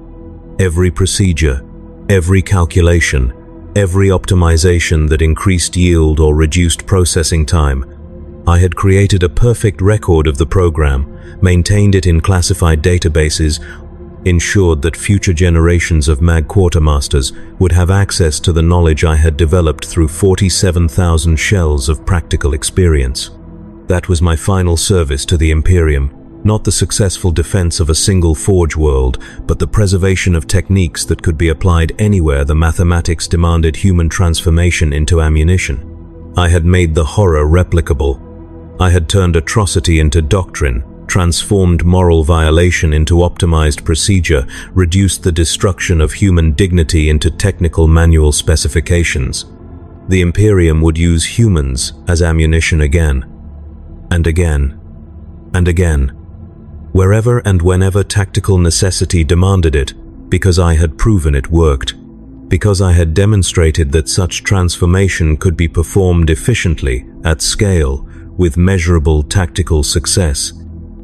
Every procedure, every calculation, every optimization that increased yield or reduced processing time. I had created a perfect record of the program, maintained it in classified databases, ensured that future generations of MAG quartermasters would have access to the knowledge I had developed through 47,000 shells of practical experience. That was my final service to the Imperium. Not the successful defense of a single forge world, but the preservation of techniques that could be applied anywhere the mathematics demanded human transformation into ammunition. I had made the horror replicable. I had turned atrocity into doctrine, transformed moral violation into optimized procedure, reduced the destruction of human dignity into technical manual specifications. The Imperium would use humans as ammunition again, and again, and again. Wherever and whenever tactical necessity demanded it, because I had proven it worked, because I had demonstrated that such transformation could be performed efficiently, at scale, with measurable tactical success,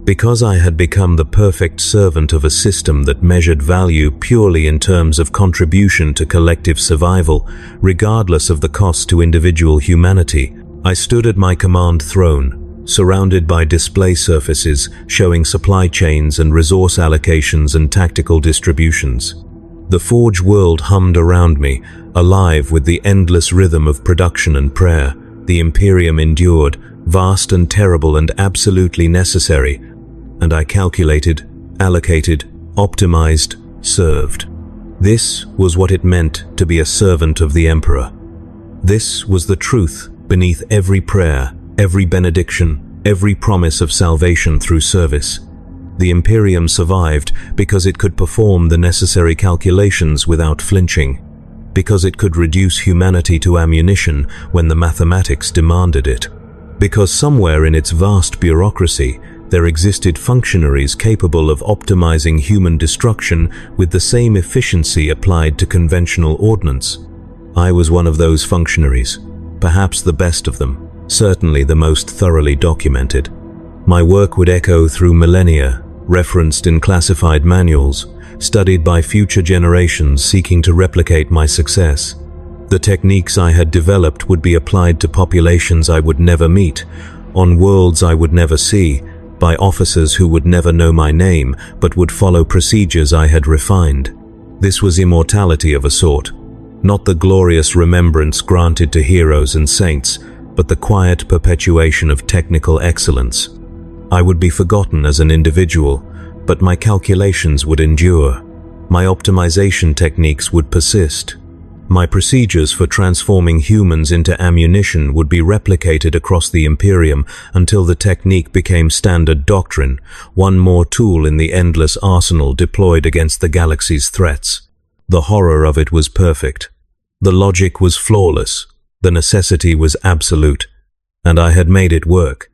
because I had become the perfect servant of a system that measured value purely in terms of contribution to collective survival, regardless of the cost to individual humanity, I stood at my command throne, surrounded by display surfaces showing supply chains and resource allocations and tactical distributions. The forge world hummed around me, alive with the endless rhythm of production and prayer. The Imperium endured, vast and terrible and absolutely necessary, and I calculated, allocated, optimized, served. This was what it meant to be a servant of the Emperor. This was the truth beneath every prayer, every benediction, every promise of salvation through service. The Imperium survived because it could perform the necessary calculations without flinching, because it could reduce humanity to ammunition when the mathematics demanded it, because somewhere in its vast bureaucracy there existed functionaries capable of optimizing human destruction with the same efficiency applied to conventional ordnance. I was one of those functionaries, perhaps the best of them. Certainly the most thoroughly documented. My work would echo through millennia, referenced in classified manuals, studied by future generations seeking to replicate my success. The techniques I had developed would be applied to populations I would never meet, on worlds I would never see, by officers who would never know my name but would follow procedures I had refined. This was immortality of a sort, not the glorious remembrance granted to heroes and saints, but the quiet perpetuation of technical excellence. I would be forgotten as an individual, but my calculations would endure. My optimization techniques would persist. My procedures for transforming humans into ammunition would be replicated across the Imperium until the technique became standard doctrine, one more tool in the endless arsenal deployed against the galaxy's threats. The horror of it was perfect. The logic was flawless. The necessity was absolute. And I had made it work.